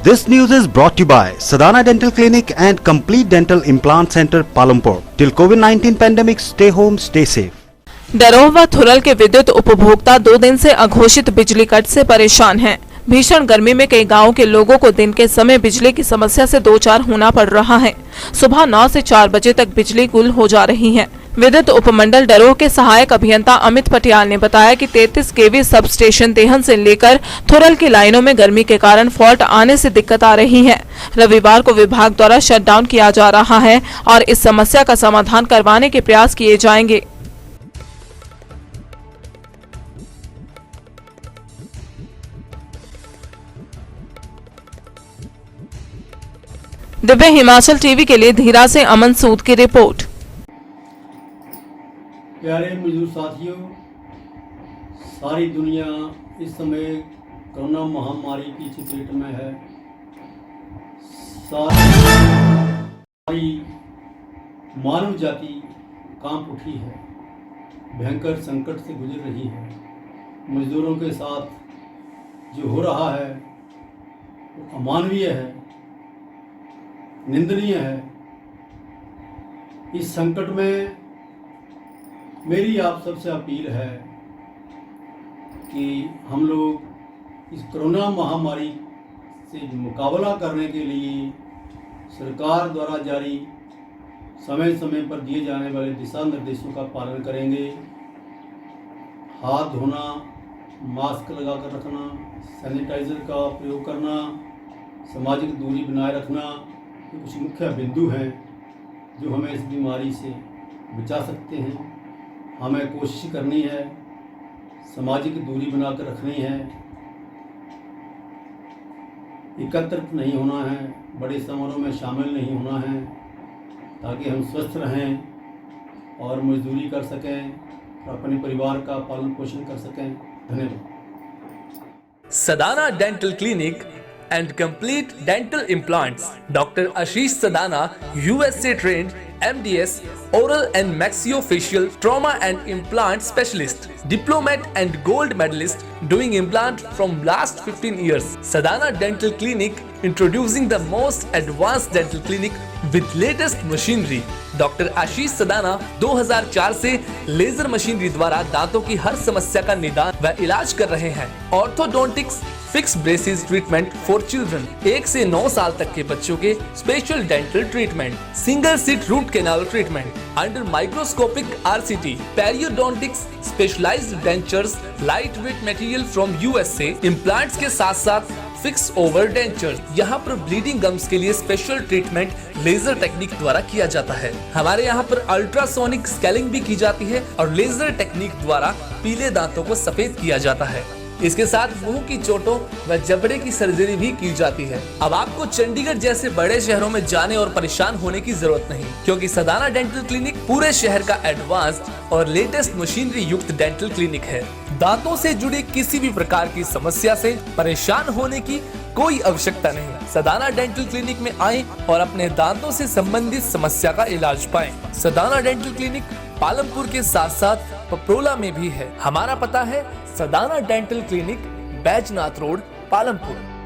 This news is brought to you by Sadhana Dental Clinic and Complete Dental Implant Center, Palampur. Till COVID-19 pandemic, stay home, stay safe. Daroh व थुरल के विद्युत उपभोक्ता 2 दिन से अघोषित बिजली कट से परेशान हैं। भीषण गर्मी में कई गांवों के लोगों को दिन के समय बिजली की समस्या से दो चार होना पड़ रहा है। सुबह 9 से 4 बजे तक बिजली गुल हो जा रही है। विद्युत उपमंडल डरोह के सहायक अभियंता अमित पटियाल ने बताया कि 33 केवी सब स्टेशन देहन से लेकर थुरल की लाइनों में गर्मी के कारण फॉल्ट आने से दिक्कत आ रही है। रविवार को विभाग द्वारा शटडाउन किया जा रहा है और इस समस्या का समाधान करवाने के प्रयास किए जाएंगे। दिव्य हिमाचल टीवी के लिए धीरा से अमन सूद की रिपोर्ट। प्यारे मजदूर साथियों, सारी दुनिया इस समय कोरोना महामारी की चपेट में है। सारी मानव जाति कांप उठी है, भयंकर संकट से गुजर रही है। मजदूरों के साथ जो हो रहा है वो अमानवीय है, निंदनीय है। इस संकट में मेरी आप सबसे अपील है कि हम लोग इस कोरोना महामारी से मुकाबला करने के लिए सरकार द्वारा जारी समय समय पर दिए जाने वाले दिशा निर्देशों का पालन करेंगे। हाथ धोना, मास्क लगाकर रखना, सैनिटाइज़र का प्रयोग करना, सामाजिक दूरी बनाए रखना, ये कुछ मुख्य बिंदु हैं जो हमें इस बीमारी से बचा सकते हैं। हमें कोशिश करनी है, सामाजिक दूरी बनाकर रखनी है, एकत्रित नहीं होना है, बड़े समारोह में शामिल नहीं होना है, ताकि हम स्वस्थ रहें और मजदूरी कर सकें और अपने परिवार का पालन पोषण कर सकें। धन्यवाद। Sadana dental clinic and complete dental implants. Dr. Ashish Sadana, USA trained MDS, oral and maxillofacial trauma and implant specialist, diplomat and gold medalist doing implant from last 15 years. Sadana Dental Clinic introducing the most advanced dental clinic with latest machinery. Doctor Ashish Sadana 2004 से laser machinery द्वारा दांतों की हर समस्या का निदान व इलाज कर रहे हैं। Orthodontics, fix braces treatment for children, 1 से 9 साल तक के बच्चों के special dental treatment, single seat root canal treatment under microscopic RCT, periodontics, specialised dentures, lightweight material from USA, implants के साथ साथ फिक्स ओवर डेंचर। यहाँ पर ब्लीडिंग गम्स के लिए स्पेशल ट्रीटमेंट लेजर टेक्निक द्वारा किया जाता है। हमारे यहाँ पर अल्ट्रासोनिक स्केलिंग भी की जाती है और लेजर टेक्निक द्वारा पीले दांतों को सफेद किया जाता है। इसके साथ मुंह की चोटों व जबड़े की सर्जरी भी की जाती है। अब आपको चंडीगढ़ जैसे बड़े शहरों में जाने और परेशान होने की जरूरत नहीं, क्योंकि सदाना डेंटल क्लिनिक पूरे शहर का एडवांस्ड और लेटेस्ट मशीनरी युक्त डेंटल क्लिनिक है। दांतों से जुड़ी किसी भी प्रकार की समस्या से परेशान होने की कोई आवश्यकता नहीं। सदाना डेंटल क्लिनिक में आएं और अपने दांतों से संबंधित समस्या का इलाज पाएं। सदाना डेंटल क्लिनिक पालमपुर के साथ साथ पपरोला में भी है। हमारा पता है Sadana dental clinic, Baijnath road, Palampur.